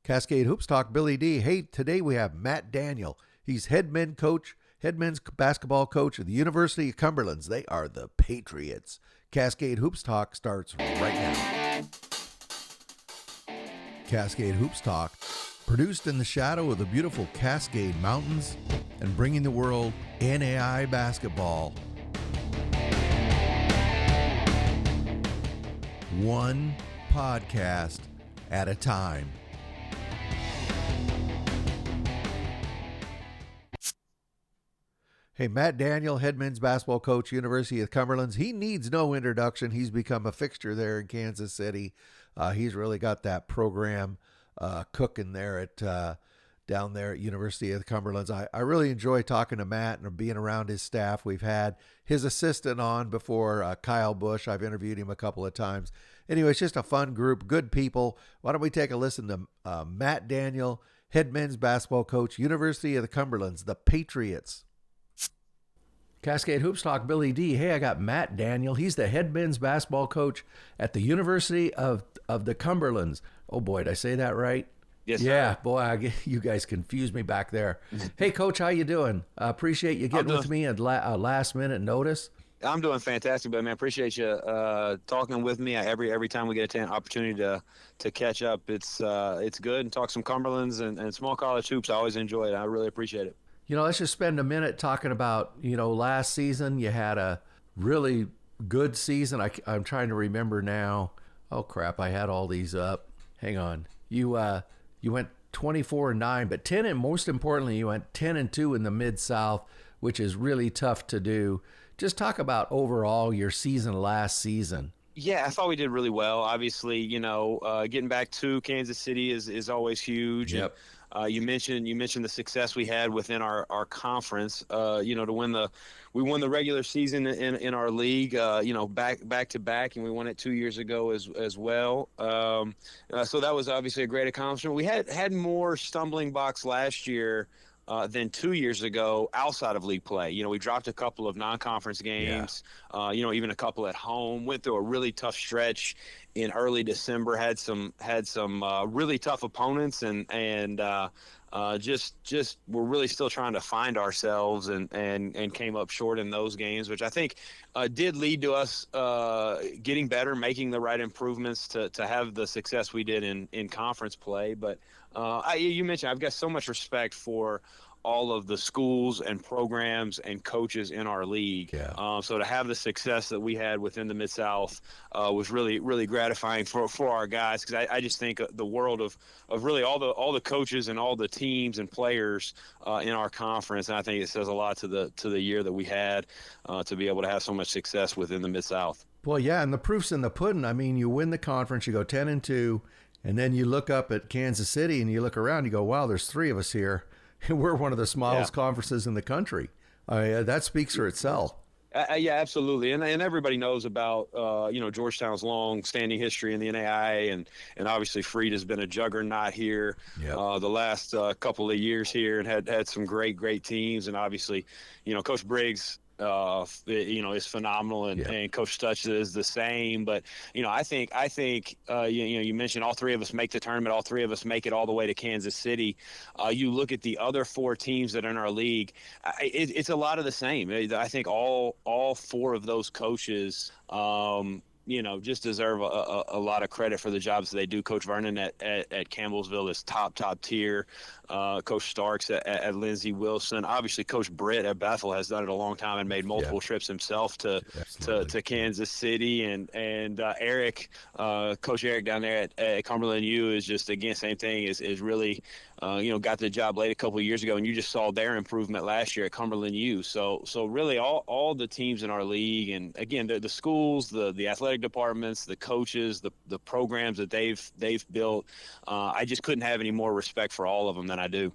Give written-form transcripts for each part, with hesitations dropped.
Cascade Hoops Talk, Billy D. Hey, today we have Matt Daniel. He's head men's basketball coach at the University of Cumberlands. They are the Patriots. Cascade Hoops Talk starts right now. Cascade Hoops Talk, produced in the shadow of the beautiful Cascade Mountains and bringing the world NAIA basketball. One podcast at a time. Hey, Matt Daniel, head men's basketball coach, University of Cumberlands. He needs no introduction. He's become a fixture there in Kansas City. He's really got that program cooking there at down there at University of the Cumberlands. I really enjoy talking to Matt and being around his staff. We've had his assistant on before, Kyle Bush. I've interviewed him a couple of times. Anyway, it's just a fun group, good people. Why don't we take a listen to Matt Daniel, head men's basketball coach, University of the Cumberlands, the Patriots. Cascade Hoops Talk, Billy D. Hey, I got Matt Daniel. He's the head men's basketball coach at the University of the Cumberlands. Oh, boy, did I say that right? Yes, sir. Yeah, boy, you guys confused me back there. Hey, Coach, how you doing? Appreciate you getting with me at last minute notice. I'm doing fantastic, but man, appreciate you talking with me every time we get an opportunity to catch up. It's good and talk some Cumberlands and small college hoops. I always enjoy it. I really appreciate it. You know, let's just spend a minute talking about, last season you had a really good season. I'm trying to remember now. Oh, crap, I had all these up. Hang on. You went 24-9, but 10, and most importantly, you went 10-2 in the Mid-South, which is really tough to do. Just talk about overall your season last season. Yeah, I thought we did really well. Obviously, getting back to Kansas City is always huge. Yep. And, you mentioned the success we had within our conference. We won the regular season in our league. Back to back, and we won it 2 years ago as well. So that was obviously a great accomplishment. We had more stumbling blocks last year than 2 years ago outside of league play. We dropped a couple of non-conference games, even a couple at home, went through a really tough stretch in early December, had some really tough opponents and just we're really still trying to find ourselves and came up short in those games, which I think did lead to us getting better, making the right improvements to have the success we did in conference play. But you mentioned I've got so much respect for all of the schools and programs and coaches in our league. Yeah. So to have the success that we had within the Mid-South was really, really gratifying for our guys, because I just think the world of really all the coaches and all the teams and players in our conference. And I think it says a lot to the year that we had to be able to have so much success within the Mid-South. Well, yeah, and the proof's in the pudding. I mean, you win the conference, you go 10-2, and then you look up at Kansas City and you look around, you go, wow, there's three of us here. We're one of the smallest conferences in the country. That speaks for itself. Yeah, absolutely. And everybody knows about, Georgetown's long-standing history in the NAIA, and obviously Freed has been a juggernaut here the last couple of years here and had some great teams. And obviously, Coach Briggs, is phenomenal, and Coach Stutch is the same. But I think you mentioned all three of us make the tournament, all three of us make it all the way to Kansas City. You look at the other four teams that are in our league, it's a lot of the same. I think all four of those coaches just deserve a lot of credit for the jobs that they do. Coach Vernon at Campbellsville is top tier. Coach Starks at Lindsey Wilson. Obviously, Coach Britt at Bethel has done it a long time and made multiple trips himself to Kansas City. And Eric, Coach Eric down there at Cumberland U is just, again, same thing, is really got the job late a couple of years ago, and you just saw their improvement last year at Cumberland U. So really all the teams in our league, and again the schools, the athletic departments, the coaches, the programs that they've built, I just couldn't have any more respect for all of them than I do.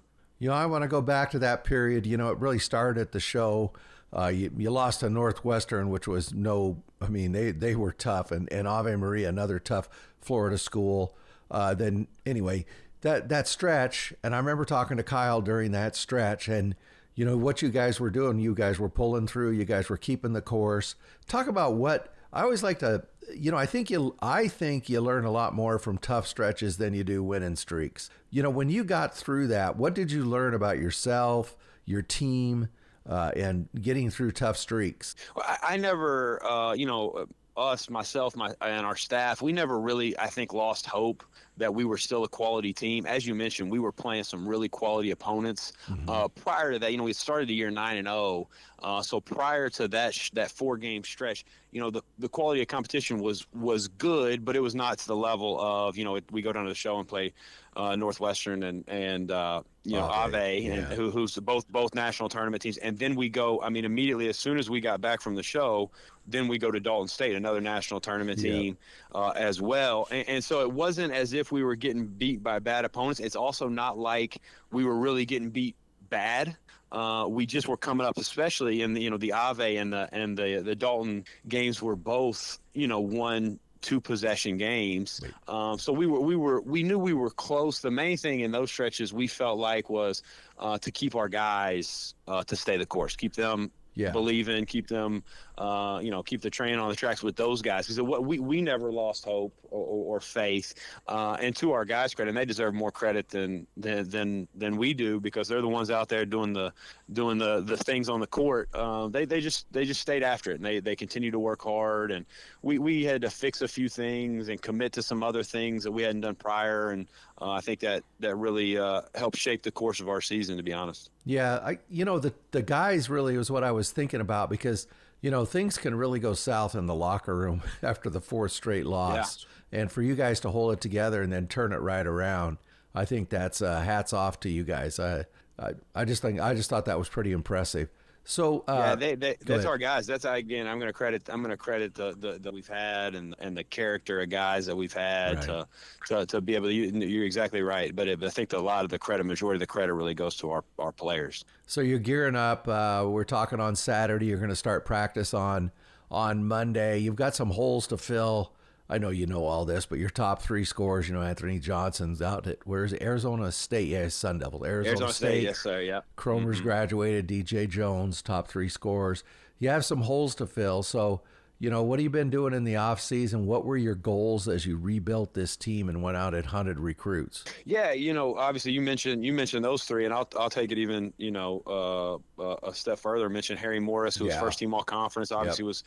I want to go back to that period. It really started at the show. You lost to Northwestern, which was they were tough, and Ave Maria, another tough Florida school. Then anyway, that stretch, and I remember talking to Kyle during that stretch, and what you guys were doing, you guys were pulling through, you guys were keeping the course. Talk about what I always like to, I think you learn a lot more from tough stretches than you do winning streaks. When you got through that, what did you learn about yourself, your team, and getting through tough streaks? Well, I never, us, myself, and our staff, we never really, I think, lost hope that we were still a quality team. As you mentioned, we were playing some really quality opponents. Prior to that, we started the year 9-0. So prior to that 4-game stretch, the quality of competition was good, but it was not to the level of, we go down to the show and play Northwestern and Ave, yeah. and who's both national tournament teams. And then we go, immediately as soon as we got back from the show, then we go to Dalton State, another national tournament team as well. And so it wasn't as if we were getting beat by bad opponents. It's also not like we were really getting beat bad. We just were coming up, especially in the Ave and the Dalton games were both 1-2 possession games. So we knew we were close. The main thing in those stretches we felt like was to keep our guys to stay the course, keep them believing, keep them, keep the train on the tracks with those guys. Because we never lost hope or faith. And to our guys' credit, and they deserve more credit than we do, because they're the ones out there doing the things on the court. They just stayed after it, and they continue to work hard. And we had to fix a few things and commit to some other things that we hadn't done prior. And I think that really helped shape the course of our season, to be honest. Yeah, the guys really was what I was thinking about, because things can really go south in the locker room after the 4th straight loss. Yeah. And for you guys to hold it together and then turn it right around, I think that's hats off to you guys. I just thought that was pretty impressive. So that's our guys. That's, again, I'm going to credit the we've had and the character of guys that we've had to be able to. You're exactly right, but I think a lot of the credit, majority of the credit, really goes to our players. So you're gearing up. We're talking on Saturday. You're going to start practice on Monday. You've got some holes to fill. I know you know all this, but your top 3 scorers, Anthony Johnson's out at, where's Arizona State? Yeah, Sun Devil. Arizona State. Yes, sir. Yeah. Cromer's graduated. DJ Jones, top 3 scorers. You have some holes to fill. So, what have you been doing in the off season? What were your goals as you rebuilt this team and went out and hunted recruits? Yeah, obviously you mentioned those 3, and I'll take it even a step further. Mention Harry Morris, who was first team all conference. Obviously was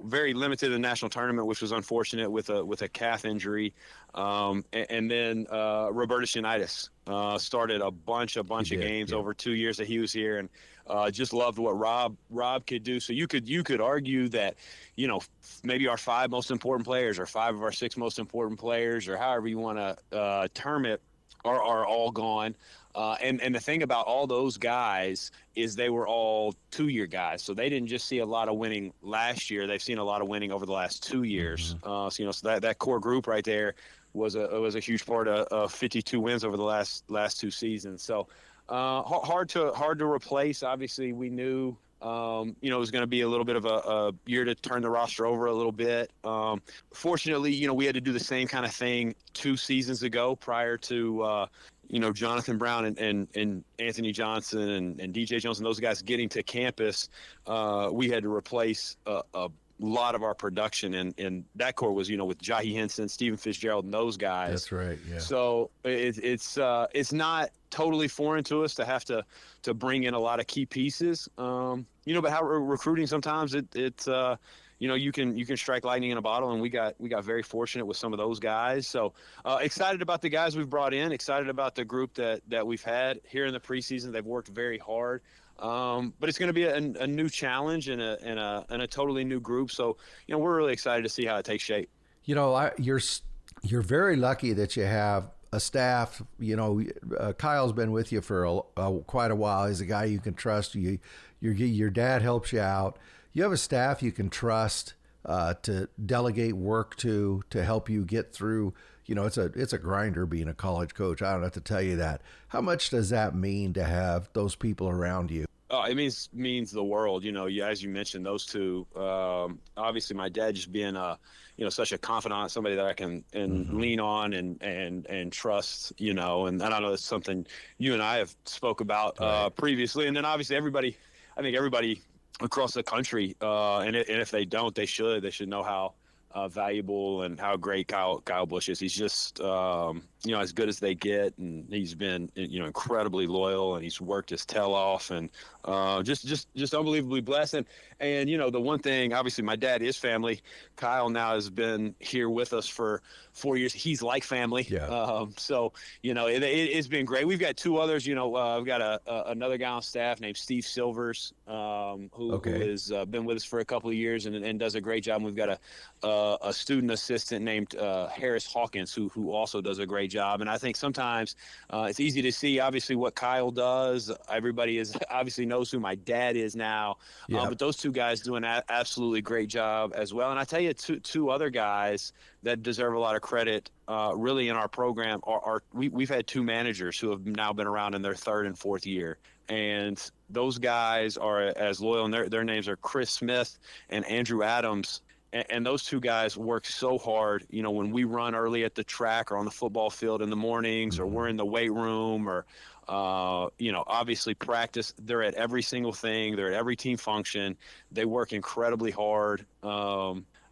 very limited in the national tournament, which was unfortunate with a calf injury. And then Robertus Unitas started a bunch of games over 2 years that he was here, and just loved what Rob could do. So you could argue that maybe our 5 most important players, or 5 of our 6 most important players, or however you want to term it, are all gone. And the thing about all those guys is they were all 2-year guys. So they didn't just see a lot of winning last year. They've seen a lot of winning over the last 2 years. So that core group right there was a huge part of 52 wins over the last 2 seasons. So hard to replace. Obviously, we knew it was going to be a little bit of a year to turn the roster over a little bit. Fortunately, we had to do the same kind of thing 2 seasons ago prior to Jonathan Brown and Anthony Johnson and DJ Jones and those guys getting to campus. We had to replace a lot of our production, and that core was with Jahi Henson, Stephen Fitzgerald, and those guys. That's right. Yeah. So it's not totally foreign to us to have to bring in a lot of key pieces. But how recruiting sometimes it's you can strike lightning in a bottle, and we got very fortunate with some of those guys. So excited about the guys we've brought in, excited about the group that we've had here in the preseason. They've worked very hard. But it's going to be a new challenge and a totally new group. So, we're really excited to see how it takes shape. You're very lucky that you have a staff. Kyle's been with you for quite a while. He's a guy you can trust. Your dad helps you out. You have a staff you can trust to delegate work to help you get through. It's a grinder being a college coach. I don't have to tell you that. How much does that mean to have those people around you? Oh, it means the world. As you mentioned, those 2. Obviously, my dad just being such a confidant, somebody that I can lean on and trust. And I don't know, it's something you and I have spoke about previously. And then obviously everybody across the country. And if they don't, they should know how valuable and how great Kyle Busch is. He's just as good as they get, and he's been incredibly loyal, and he's worked his tail off, and just unbelievably blessed. And the one thing, obviously, my dad is family. Kyle now has been here with us for 4 years. He's like family. Yeah. So it's been great. We've got two others. We've got another guy on staff named Steve Silvers, who has been with us for a couple of years and does a great job. And we've got a student assistant named Harris Hawkins, who also does a great job. And I think sometimes it's easy to see, obviously, what Kyle does. Everybody obviously knows who my dad is now. But those two guys do an absolutely great job as well. And I tell you, two other guys that deserve a lot of credit really in our program we've had two managers who have now been around in their third and fourth year. And those guys are as loyal, and their names are Chris Smith and Andrew Adams. And those two guys work so hard, when we run early at the track or on the football field in the mornings, or we're in the weight room, or, obviously practice. They're at every single thing. They're at every team function. They work incredibly hard.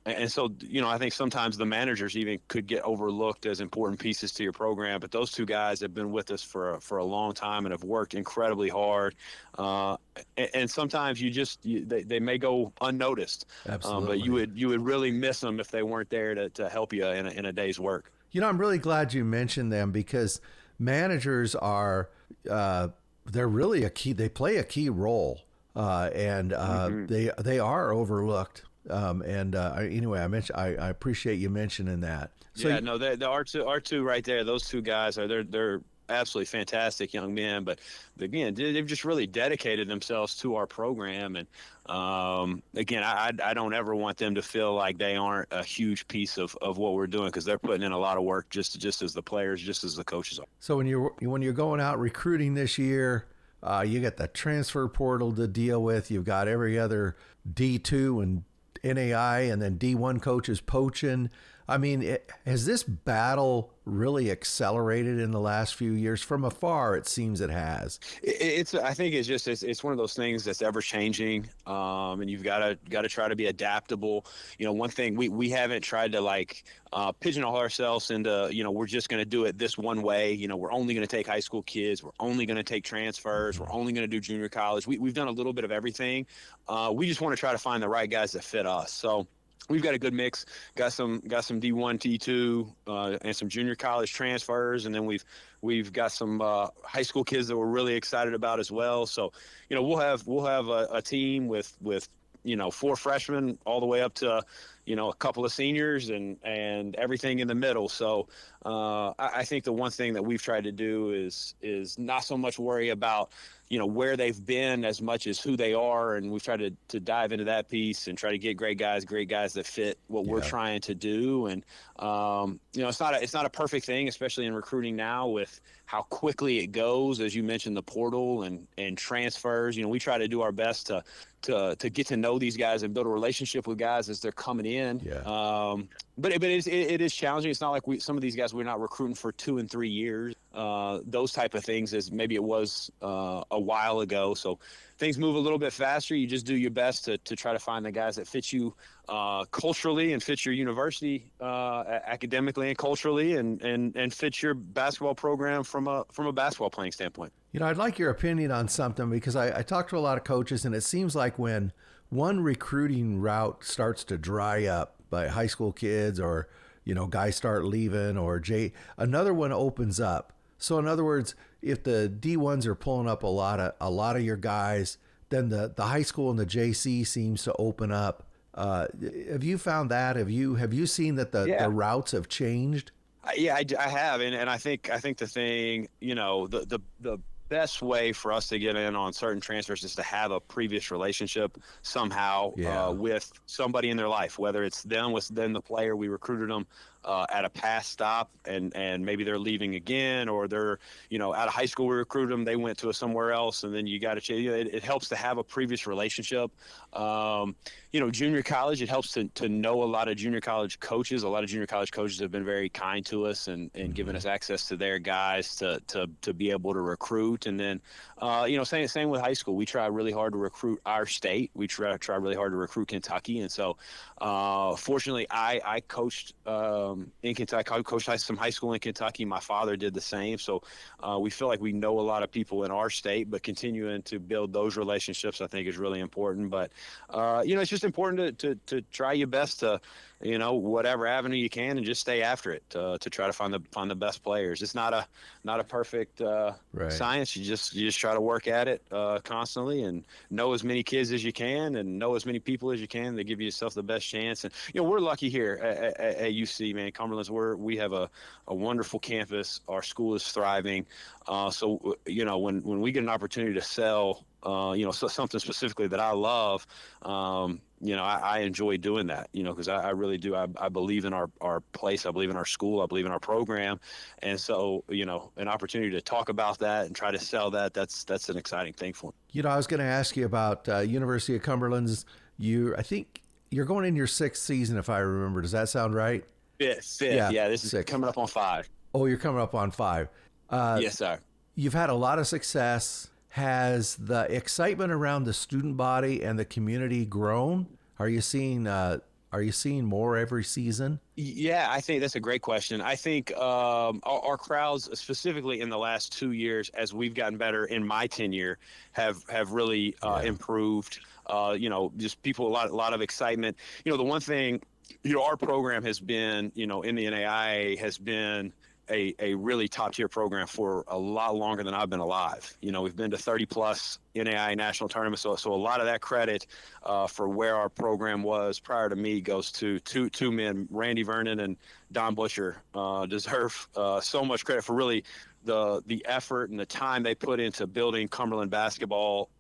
And so, I think sometimes the managers even could get overlooked as important pieces to your program. But those two guys have been with us for a long time and have worked incredibly hard. And sometimes they may go unnoticed. Absolutely. But you would really miss them if they weren't there to help you in a day's work. I'm really glad you mentioned them, because managers are they're really a key. They play a key role, and they are overlooked. Anyway, I appreciate you mentioning that. So our two right there, those two guys they're absolutely fantastic young men, but again, they've just really dedicated themselves to our program. And again, I don't ever want them to feel like they aren't a huge piece of what we're doing, because they're putting in a lot of work just as the players, just as the coaches are. So when you're going out recruiting this year, you got the transfer portal to deal with. You've got every other D2 and NAIA and then D1 coaches poaching. I mean, has this battle really accelerated in the last few years? From afar, it seems it has. I think it's one of those things that's ever changing, and you've got to try to be adaptable. One thing we haven't tried to pigeonhole ourselves into we're just going to do it this one way. We're only going to take high school kids. We're only going to take transfers. We're only going to do junior college. We've done a little bit of everything. We just want to try to find the right guys that fit us. So we've got a good mix. Got some D1, T2, and some junior college transfers, and then we've got some high school kids that we're really excited about as well. So, we'll have a team with 4 freshmen all the way up to a couple of seniors and everything in the middle. So I think the one thing that we've tried to do is not so much worry about where they've been as much as who they are, and we've tried to dive into that piece and try to get great guys that fit what we're trying to do. And it's not a perfect thing, especially in recruiting now with how quickly it goes. As you mentioned, the portal and transfers. We try to do our best to get to know these guys and build a relationship with guys as they're coming in. But it is challenging. It's not like some of these guys we're not recruiting for 2 and 3 years. Those type of things, as maybe it was a while ago. So things move a little bit faster. You just do your best to try to find the guys that fit you culturally and fit your university academically and culturally, and fit your basketball program from a basketball playing standpoint. I'd like your opinion on something, because I talk to a lot of coaches, and it seems like when one recruiting route starts to dry up by high school kids, or guys start leaving, or another one opens up. So in other words, if the D1s are pulling up a lot of your guys, then the high school and the JC seems to open up. Have you found that? Have you seen that the routes have changed? Yeah, I have, and I think the thing, the best way for us to get in on certain transfers is to have a previous relationship somehow with somebody in their life, whether it's them, the player we recruited them, at a past stop, and maybe they're leaving again, or they're, out of high school, we recruit them, they went to somewhere else, and then you got to change. It helps to have a previous relationship. Junior college, it helps to know a lot of junior college coaches. A lot of junior college coaches have been very kind to us and given us access to their guys to be able to recruit. And then, same with high school. We try really hard to recruit our state. We try really hard to recruit Kentucky. And so, fortunately, I coached in Kentucky. I coached some high school in Kentucky. My father did the same. So we feel like we know a lot of people in our state, but continuing to build those relationships, I think, is really important. But, it's just important to try your best to, whatever avenue you can, and just stay after it to try to find the best players. It's not a perfect science. You just try to work at it constantly, and know as many kids as you can, and know as many people as you can to give yourself the best chance. And we're lucky here at UC, man. Cumberlands, we have a wonderful campus. Our school is thriving. So when we get an opportunity to sell, something specifically that I love, I enjoy doing that, because I really do. I believe in our place. I believe in our school. I believe in our program. And so, an opportunity to talk about that and try to sell that, that's an exciting thing for me. I was going to ask you about University of Cumberlands. I think you're going in your 6th season, if I remember. Does that sound right? Fifth. Yeah, this is 6. Coming up on 5. Oh, you're coming up on 5. Yes, sir. You've had a lot of success. Has the excitement around the student body and the community grown? Are you seeing more every season? Yeah, I think that's a great question. I think our crowds, specifically in the last 2 years, as we've gotten better in my tenure, have really improved. Just people, a lot of excitement. The one thing, our program has been, in the NAIA, has been a really top tier program for a lot longer than I've been alive. We've been to 30 plus NAIA national tournaments. So a lot of that credit for where our program was prior to me goes to two men, Randy Vernon and Don Butcher, deserve so much credit for really the effort and the time they put into building Cumberland basketball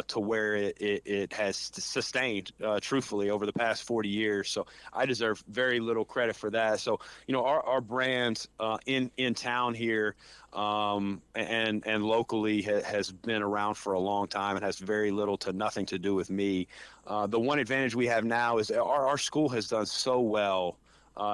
to where it has sustained, truthfully, over the past 40 years. So I deserve very little credit for that. So, our brand in town here and locally has been around for a long time and has very little to nothing to do with me. The one advantage we have now is our school has done so well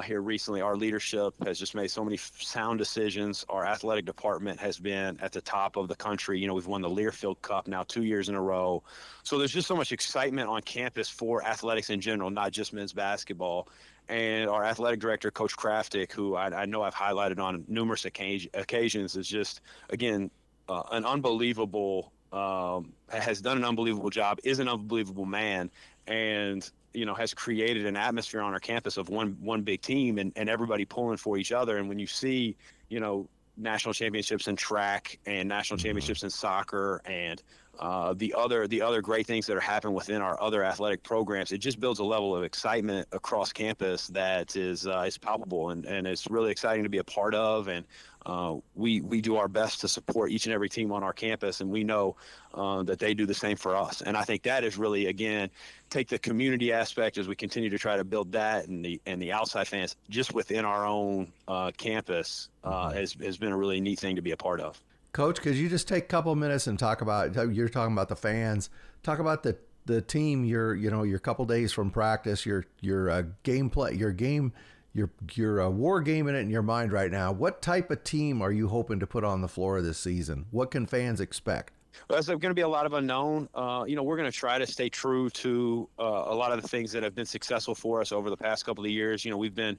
here recently. Our leadership has just made so many sound decisions. Our athletic department has been at the top of the country. We've won the Learfield Cup now 2 years in a row. So there's just so much excitement on campus for athletics in general, not just men's basketball. And our athletic director, Coach Kraftic, who I know I've highlighted on numerous occasions, is just, again, an unbelievable, has done an unbelievable job, is an unbelievable man, and has created an atmosphere on our campus of one big team and everybody pulling for each other. And when you see, national championships in track and national championships in soccer and the other great things that are happening within our other athletic programs, it just builds a level of excitement across campus that is palpable and it's really exciting to be a part of. And we do our best to support each and every team on our campus, and we know that they do the same for us. And I think that is really, again, take the community aspect as we continue to try to build that, and the outside fans just within our own campus has been a really neat thing to be a part of. Coach, could you just take a couple of minutes and you're talking about the fans, talk about the team, you're couple days from practice, your gameplay, you're war gaming it in your mind right now. What type of team are you hoping to put on the floor this season? What can fans expect? Well, there's going to be a lot of unknown. We're going to try to stay true to a lot of the things that have been successful for us over the past couple of years. We've been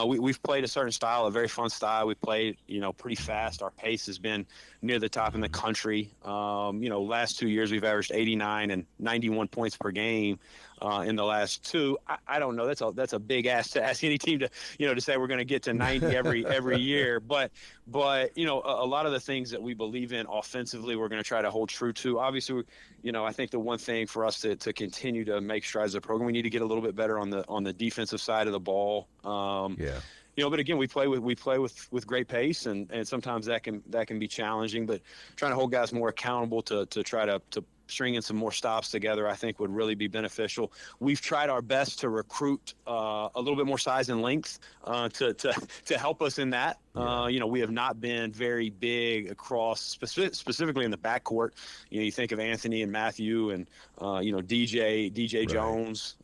we've played a certain style, a very fun style. We played, pretty fast. Our pace has been near the top in the country. Last 2 years we've averaged 89 and 91 points per game. In the last 2, I don't know. That's a big ask to ask any team to say we're going to get to 90 every year. But a lot of the things that we believe in offensively, we're going to try to hold true to. Obviously, I think the one thing for us to continue to make strides as a program, we need to get a little bit better on the defensive side of the ball. But again, we play with great pace, and sometimes that can be challenging. But trying to hold guys more accountable to try to stringing some more stops together, I think would really be beneficial. We've tried our best to recruit a little bit more size and length to help us in that. We have not been very big across, specifically in the backcourt. You think of Anthony and Matthew and DJ Jones,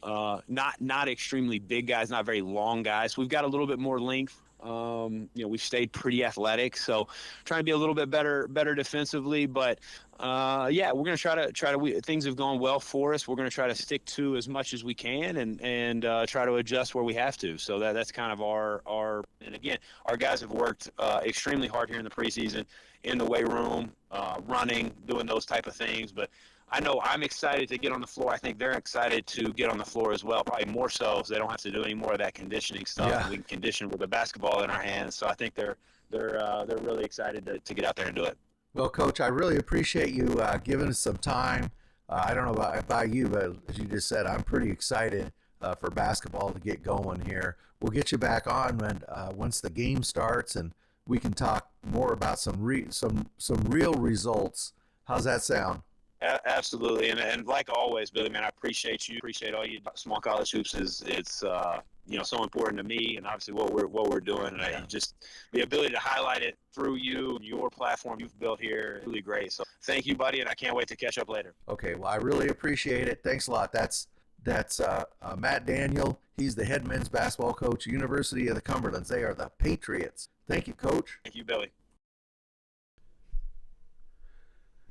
not extremely big guys, not very long guys. We've got a little bit more length. We've stayed pretty athletic, so trying to be a little bit better defensively. But we're going to try to. Things have gone well for us. We're going to try to stick to as much as we can and try to adjust where we have to. So that's kind of our. And again, our guys have worked extremely hard here in the preseason, in the weight room, running, doing those type of things. But I know I'm excited to get on the floor. I think they're excited to get on the floor as well, probably more so they don't have to do any more of that conditioning stuff. Yeah. We can condition with a basketball in our hands. So I think they're really excited to get out there and do it. Well, Coach, I really appreciate you giving us some time. I don't know about you, but as you just said, I'm pretty excited for basketball to get going here. We'll get you back on when once the game starts, and we can talk more about some real results. How's that sound? Absolutely, and like always, Billy, man, I appreciate you. Appreciate all you. Small college hoops it's so important to me, and obviously what we're doing, and just the ability to highlight it through you and your platform you've built here is really great. So thank you, buddy, and I can't wait to catch up later. Okay, well, I really appreciate it. Thanks a lot. That's Matt Daniel. He's the head men's basketball coach, University of the Cumberlands. They are the Patriots. Thank you, Coach. Thank you, Billy.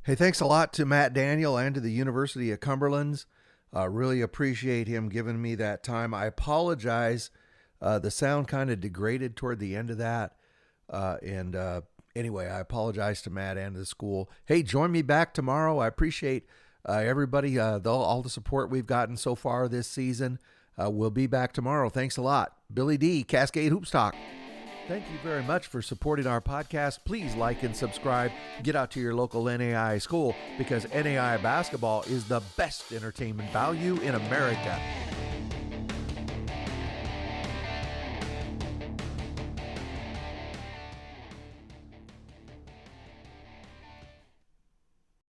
Hey, thanks a lot to Matt Daniel and to the University of Cumberlands. Really appreciate him giving me that time. I apologize. The sound kind of degraded toward the end of that. Anyway, I apologize to Matt and the school. Hey, join me back tomorrow. I appreciate everybody, all the support we've gotten so far this season. We'll be back tomorrow. Thanks a lot. Billy D, Cascade Hoops Talk. Thank you very much for supporting our podcast. Please like and subscribe. Get out to your local NAIA school, because NAIA basketball is the best entertainment value in America.